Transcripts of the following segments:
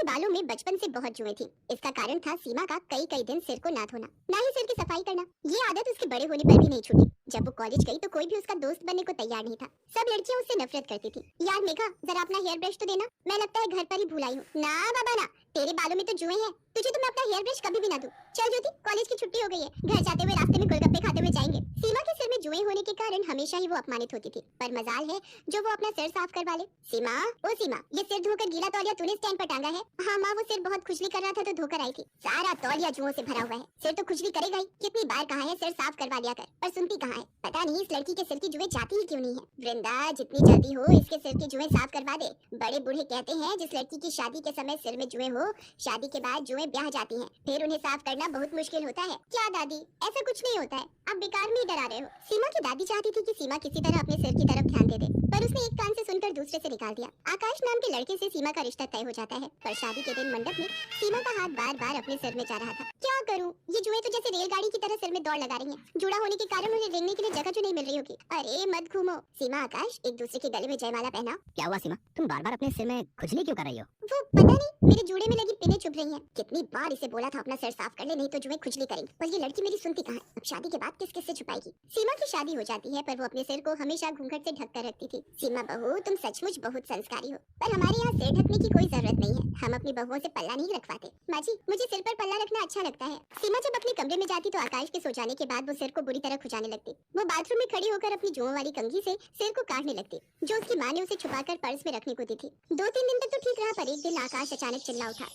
के बालों में बचपन से बहुत जुएं थी। इसका कारण था सीमा का कई कई दिन सिर को ना धोना, ना ही सिर की सफाई करना। ये आदत उसके बड़े होने पर भी नहीं छूटी। जब वो कॉलेज गई तो कोई भी उसका दोस्त बनने को तैयार नहीं था। सब लड़कियां उससे नफरत करती थी। यार मेघा, जरा अपना हेयर ब्रश तो देना, मैं लगता है घर पर ही भूल आई हूँ। ना बाबा ना, तेरे बालों में तो जुएं हैं, तुझे तो मैं अपना हेयर ब्रश कभी भी ना दूं। चल ज्योति, कॉलेज की छुट्टी हो गई है, घर जाते हुए रास्ते में गोलगप्पे खाते हुए जाएंगे। सीमा के सिर में जुएं होने के कारण हमेशा ही वो अपमानित होती थी, पर मजाल है जो वो अपना सिर साफ करवा ले। सीमा, ओ सीमा, ये सिर धोकर गीला तौलिया तूने स्टैंड पर टांगा है? हाँ माँ, वो सिर बहुत खुजली कर रहा था तो धोकर आई थी। सारा तौलिया जुओं से भरा हुआ है, सिर तो खुजली करेगा ही। कितनी बार कहा है सिर साफ करवा लिया कर, पर सुनती कहाँ है। पता नहीं इस लड़की के सिर की जुएं जाती ही क्यों नहीं है। वृंदा, जितनी जल्दी हो इसके सिर की जुएं साफ करवा दे। बड़े बूढ़े कहते हैं जिस लड़की की शादी के समय सिर में जुएं हो, शादी के बाद जुएं ब्याह जाती हैं, फिर उन्हें साफ करना बहुत मुश्किल होता है। क्या दादी, ऐसा कुछ नहीं होता है, आप बेकार में ही डरा रहे हो। सीमा की दादी चाहती थी कि सीमा किसी तरह अपने सिर की तरफ ध्यान दे, पर उसने एक कान से सुनकर दूसरे से निकाल दिया। आकाश नाम के लड़के से सीमा का रिश्ता तय हो जाता है, पर शादी के दिन मंडप में सीमा का हाथ बार बार अपने सिर में जा रहा था। क्या करूं, ये जुएं तो जैसे रेलगाड़ी की तरह सिर में दौड़ लगा रही हैं। जुड़ा होने के कारण उन्हें रेंगने के लिए जगह जो नहीं मिल रही होगी। अरे मत घूमो। सीमा, आकाश, एक दूसरे के गले में जयमाला पहना। क्या हुआ सीमा, तुम बार बार अपने सिर में खुजली क्यों कर रही हो? वो पता नहीं, मेरे जूड़े में लगी पिनें चुभ रही हैं। कितनी बार इसे बोला था अपना सिर साफ कर ले, नहीं तो जुएं खुजली करेंगी, पर ये लड़की मेरी सुनती कहाँ है। अब शादी के बाद किस किस से छुपाएगी। सीमा की शादी हो जाती है, पर वो अपने सिर को हमेशा घूंघट से ढक कर रखती थी। सीमा बहू, तुम सचमुच बहुत संस्कारी हो, पर हमारे यहाँ सिर ढकने की कोई जरूरत नहीं है। हम अपनी बहुओं से पल्ला नहीं रखवाते। माँ जी, मुझे सिर पर पल्ला रखना अच्छा लगता है। सीमा जब अपने कमरे में जाती तो आकाश के सो जाने के बाद वो सिर को बुरी तरह खुजाने लगती। वो बाथरूम में खड़ी होकर अपनी जुओं वाली कंघी से सिर को काटने लगती, जो उसकी माँ ने उसे छुपाकर पर्स में रखने को दी थी। 2-3 दिन तक तो ठीक रहा, पर एक दिन आकाश अचानक चिल्ला उठा।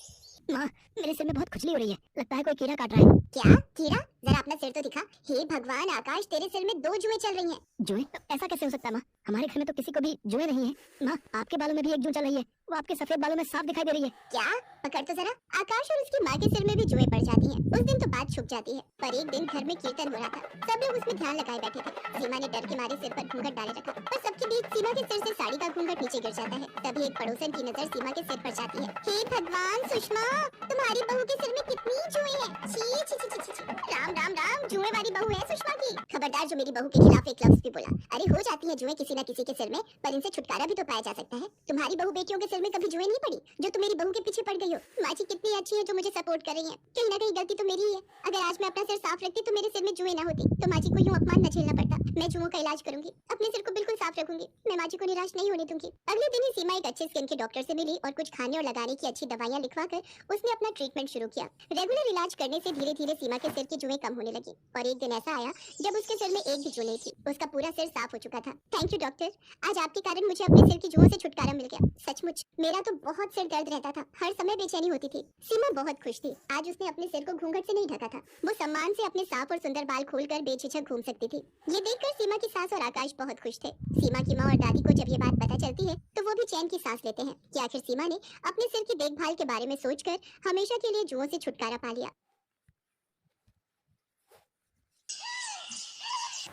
माँ, मेरे सिर में बहुत खुजली हो रही है, लगता है कोई कीड़ा काट रहा है। क्या कीड़ा? जरा अपना सिर तो दिखा। हे भगवान आकाश, तेरे सिर में 2 जुएं चल रही हैं। जुएं? ऐसा कैसे हो सकता है माँ? हमारे घर में तो किसी को भी जुएं नहीं है। माँ, आपके बालों में भी एक जूं चल रही है, वो आपके सफेद बालों में साफ दिखाई दे रही है। क्या? पकड़ तो जरा। आकाश और उसकी माँ के सिर में भी जुएं पड़ जाती हैं। उस दिन तो बात छुप जाती है, पर एक दिन घर में कीर्तन हो रहा था। सब लोग उसमें ध्यान लगाए बैठे थे। सीमा ने डर के मारे सिर पर घूंघट डाले रखा, पर सबके बीच सीमा के सिर से साड़ी का घूंघट नीचे गिर जाता है। तभी एक पड़ोसन की नजर सीमा के सिर पर जाती है। हे भगवान सुषमा, तुम्हारी बहू के सिर में कितनी जुएं हैं। छी छी छी छी छी। राम राम राम, जुएं वाली बहू है सुषमा की। खबरदार जो मेरी बहू के खिलाफ एक लफ्ज भी बोला। अरे हो जाती है जुएं किसी न किसी के सिर में, पर इनसे छुटकारा भी तो पाया जा सकता है। तुम्हारी बहू बेटियों के सिर में कभी जुएं नहीं पड़ी, जो तुम मेरी बहू के पीछे पड़ गई हो। माँ जी कितनी अच्छी है जो मुझे सपोर्ट कर रही है। कहीं ना कहीं गलती तो मेरी ही है। अगर आज मैं अपना सिर साफ रखती तो मेरे सिर में जुएं ना होती, तो माँ जी को यूं अपमान न झेलना पड़ता। मैं जुओं का इलाज करूंगी, अपने सिर को बिल्कुल साफ रखूंगी। मैं माँ जी को निराश नहीं होने दूंगी। अगले दिन ही सीमा एक अच्छे स्किन के डॉक्टर से मिली और कुछ खाने और लगाने की अच्छी दवाइयाँ लिखवाकर उसने अपना ट्रीटमेंट शुरू किया। रेगुलर इलाज करने से धीरे धीरे सीमा के सिर की जुएं कम होने लगी, और एक दिन ऐसा आया जब उसके सिर में एक भी जू नहीं थी। उसका पूरा सिर साफ हो चुका था। थैंक यू डॉक्टर, आज आपके कारण मुझे अपने सिर की जुओं से छुटकारा मिल गया। सचमुच मेरा तो बहुत सिर दर्द रहता था, हर समय बेचैनी होती थी। सीमा बहुत खुश थी। आज उसने अपने सिर को घूंघट से नहीं ढका था। वो सम्मान से अपने साफ और सुंदर बाल खोलकर बेझिझक घूम सकती थी। ये देखकर सीमा की सास और आकाश बहुत खुश थे। सीमा की माँ और दादी को जब ये बात पता चलती है तो वो भी चैन की सांस लेते हैं कि आखिर सीमा ने अपने सिर की देखभाल के बारे में सोचकर हमेशा के लिए जुओं से छुटकारा पा लिया।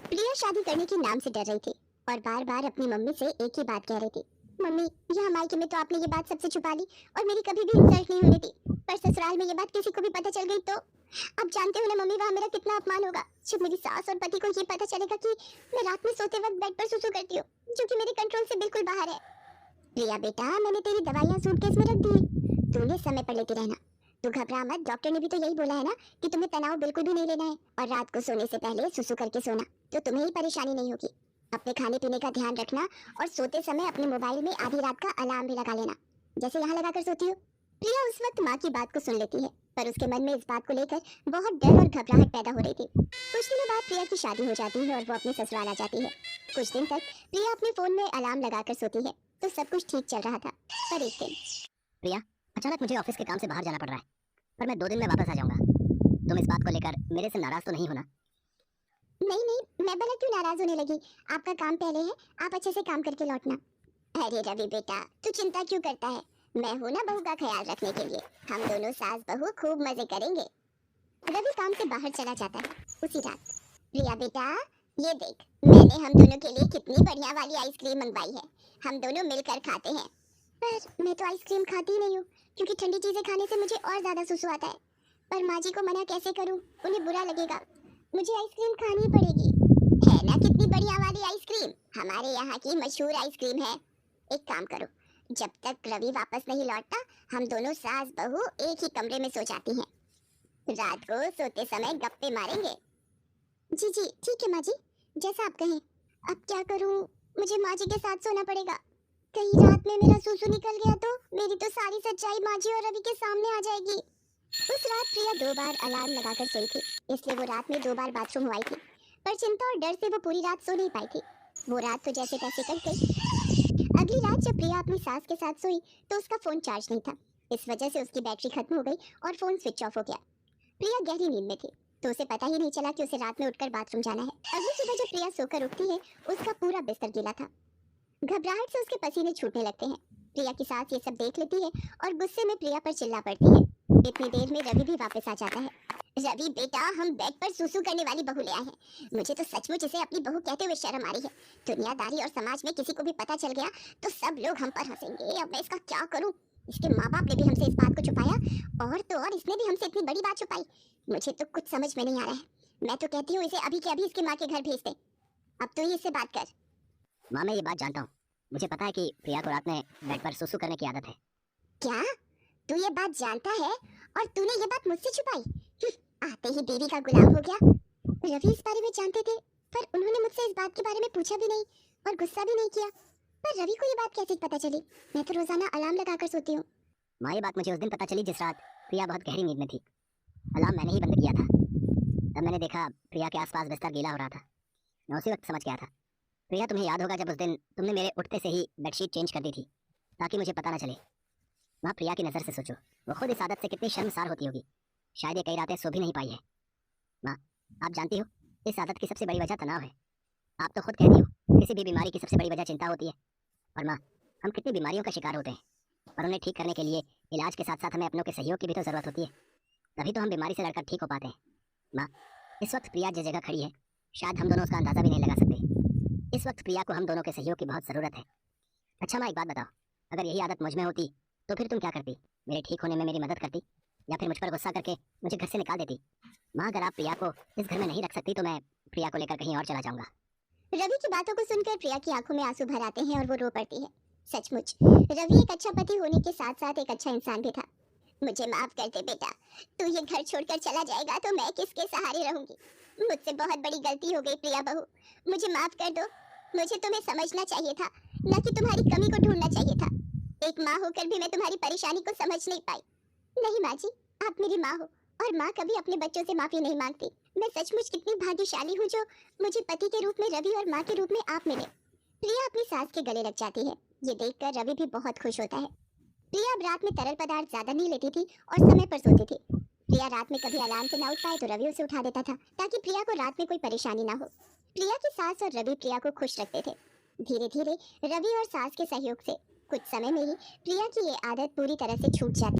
प्रिया शादी करने के नाम से डर रही थी और बार बार अपनी मम्मी से एक ही बात कह रही थी। मम्मी, यहाँ मायके में तो आपने ये बात सबसे छुपा ली और मेरी कभी भी इंसल्ट नहीं होने दी, पर ससुराल में ये बात किसी को भी पता चल गई तो अब जानते हो ना मम्मी, वहाँ मेरा कितना अपमान होगा। जब मेरी सास और पति को ये पता चलेगा कि मैं रात में सोते वक्त बेड पर सुसु करती हूँ, जो कि मेरे कंट्रोल से बिल्कुल बाहर है। प्रिया बेटा, मैंने तेरी दवाइयाँ सूटकेस में रख दी, तूने समय पर लेती रहना। तू घबरा मत, डॉक्टर ने भी तो यही बोला है ना कि तुम्हें तनाव बिल्कुल भी नहीं लेना है, और रात को सोने से पहले सुसु करके सोना, तो तुम्हें ही परेशानी नहीं होगी। अपने खाने पीने का ध्यान रखना और सोते समय अपने मोबाइल में आधी रात का अलार्म भी लगा लेना, जैसे यहाँ लगाकर सोती हो। प्रिया उस वक्त माँ की बात को सुन लेती है, पर उसके मन में इस बात को लेकर बहुत डर और घबराहट पैदा हो रही थी। कुछ दिनों बाद प्रिया की शादी हो जाती है और वो अपने ससुराल आ जाती है। कुछ दिन तक प्रिया अपने फोन में अलार्म लगाकर सोती है, तो सब कुछ ठीक चल रहा था। पर एक दिन प्रिया, अचानक मुझे ऑफिस के काम से बाहर जाना पड़ रहा है, पर मैं 2 दिन में वापस आ जाऊंगा। तुम इस बात को लेकर मेरे से नाराज तो नहीं होना? नहीं नहीं, मैं भला क्यों नाराज होने लगी। आपका काम पहले है, आप अच्छे से काम करके लौटना। अरे रवि बेटा, तू चिंता क्यों करता है, मैं हूं ना बहू का ख्याल रखने के लिए। हम दोनों सास बहू खूब मजे करेंगे। रवि काम से बाहर चला जाता है। उसी रात, प्रिया बेटा ये देख, मैंने हम दोनों के लिए कितनी बढ़िया वाली आइसक्रीम मंगवाई है, हम दोनों मिलकर खाते हैं। पर मैं तो आइसक्रीम खाती नहीं हूँ, क्योंकि ठंडी चीजें खाने से मुझे और ज्यादा सुसु आता है। पर माँ जी को मना कैसे करूँ, उन्हें बुरा लगेगा। मुझे आइसक्रीम खानी पड़ेगी। है ना कितनी बढ़िया वाली आइसक्रीम, हमारे यहाँ की मशहूर आइसक्रीम है। एक काम करो, जब तक रवि वापस नहीं लौटता हम दोनों सास बहू एक ही कमरे में सो जाती हैं। रात को सोते समय गप्पे मारेंगे। जी जी ठीक है माँ जी, जैसा आप कहें। अब क्या करूँ, मुझे माँ जी के साथ सोना पड़ेगा। कहीं रात में मेरा सूसू निकल गया तो मेरी तो सारी सच्चाई माँ जी और रवि के सामने आ जाएगी। उस रात प्रिया 2 बार अलार्म लगाकर सोई थी, इसलिए वो रात में 2 बार बाथरूम हुई थी। पर चिंता और डर से वो पूरी रात सो नहीं पाई थी। वो रात तो जैसे तैसे कट गई। अगली रात जब प्रिया अपनी सास के साथ सोई तो उसका फोन चार्ज नहीं था। इस वजह से उसकी बैटरी खत्म हो गई और फोन स्विच ऑफ हो गया। प्रिया गहरी नींद में थी तो उसे पता ही नहीं चला कि उसे रात में उठकर बाथरूम जाना है। अगली सुबह जब प्रिया सोकर उठती है, उसका पूरा बिस्तर गीला था। घबराहट से उसके पसीने छूटने लगते हैं। प्रिया की सास ये सब देख लेती है और गुस्से में प्रिया पर चिल्ला पड़ती है। इतनी देर में रवि भी वापस आ जाता है। रवि बेटा, हम बेड पर सुसु करने वाली बहू ले आए हैं। मुझे तो सचमुच इसे अपनी बहू कहते हुए शर्म आ रही है। दुनियादारी और समाज में किसी को भी पता चल गया तो सब लोग हम पर हंसेंगे। अब मैं इसका क्या करूं? इसके माँ बाप ने भी हमसे इस बात को छुपाया और तो और इसने भी हमसे इतनी बड़ी बात छुपाई। मुझे तो कुछ समझ में नहीं आ रहा है। मैं तो कहती हूँ इसे अभी के अभी इसकी माँ के घर भेज दे। अब तो ही इससे बात कर। माँ मैं ये बात जानता हूँ, मुझे पता है कि प्रिया को रात में बेड पर सुसु करने की आदत है। क्या तू ये बात जानता है और तूने ये बात मुझसे छुपाई? आते ही देवी का गुलाम हो गया। रवि इस बारे में जानते थे पर उन्होंने मुझसे इस बात के बारे में पूछा भी नहीं और गुस्सा भी नहीं किया। पर रवि को ये बात कैसे पता चली? मैं तो रोजाना अलार्म लगाकर सोती हूँ। माँ ये बात मुझे उस दिन पता चली जिस रात प्रिया बहुत गहरी नींद में थी। अलार्म मैंने ही बंद किया था। तब मैंने देखा प्रिया के आसपास बिस्तर गीला हो रहा था। मैं उसी वक्त समझ गया था। प्रिया तुम्हें याद होगा जब उस दिन तुमने मेरे उठते से ही बेडशीट चेंज कर दी थी ताकि मुझे पता न चले। माँ प्रिया की नज़र से सोचो, वो खुद इस आदत से कितनी शर्मसार होती होगी। शायद ये कई रातें सो भी नहीं पाई है। माँ आप जानती हो इस आदत की सबसे बड़ी वजह तनाव है। आप तो खुद कहती हो किसी भी बीमारी की सबसे बड़ी वजह चिंता होती है। और माँ हम कितनी बीमारियों का शिकार होते हैं और उन्हें ठीक करने के लिए इलाज के साथ साथ हमें अपनों के सहयोग की भी तो ज़रूरत होती है। तभी तो हम बीमारी से लड़कर ठीक हो पाते हैं। माँ इस वक्त प्रिया जिस जगह खड़ी है शायद हम दोनों उसका अंदाज़ा भी नहीं लगा सकते। इस वक्त प्रिया को हम दोनों के सहयोग की बहुत ज़रूरत है। अच्छा माँ एक बात बताओ, अगर यही आदत मुझ में होती तो फिर तुम क्या करती? मेरे ठीक होने में मेरी मदद करती या फिर मुझ पर गुस्सा करके मुझे घर से निकाल देती? माँ अगर आप प्रिया को इस घर में नहीं रख सकती तो मैं प्रिया को लेकर कहीं और चला जाऊंगा। रवि की बातों को सुनकर प्रिया की आंखों में आंसू भर आते हैं और वो रो पड़ती है। सचमुच रवि एक अच्छा पति होने के साथ साथ एक अच्छा इंसान भी था। मुझे माफ कर दे बेटा, तू ये घर छोड़कर चला जाएगा तो मैं किसके सहारे रहूंगी? मुझसे बहुत बड़ी गलती हो गई प्रिया बहू, मुझे माफ कर दो। मुझे तुम्हें समझना चाहिए था, न कि तुम्हारी कमी को ढूंढना चाहिए था। एक माँ होकर भी मैं तुम्हारी परेशानी को समझ नहीं पाई। नहीं माँ जी, आप मेरी माँ हो और माँ कभी अपने बच्चों से माफी नहीं मांगती। मैं सचमुच कितनी भाग्यशाली हूँ जो मुझे पति के रूप में रवि और माँ के रूप में आप मिले। प्रिया अपनी सास के गले लग जाती है। ये देखकर रवि भी बहुत खुश होता है। प्रिया अब रात में तरल पदार्थ ज्यादा नहीं लेती थी और समय पर सोती थी। प्रिया रात में कभी अलार्म से ना उठ पाए तो रवि उसे उठा देता था ताकि प्रिया को रात में कोई परेशानी ना हो। प्रिया की सास और रवि प्रिया को खुश रखते थे। धीरे धीरे रवि और सास के सहयोग से कुछ समय में ही प्रिया की ये आदत पूरी तरह से छूट जाती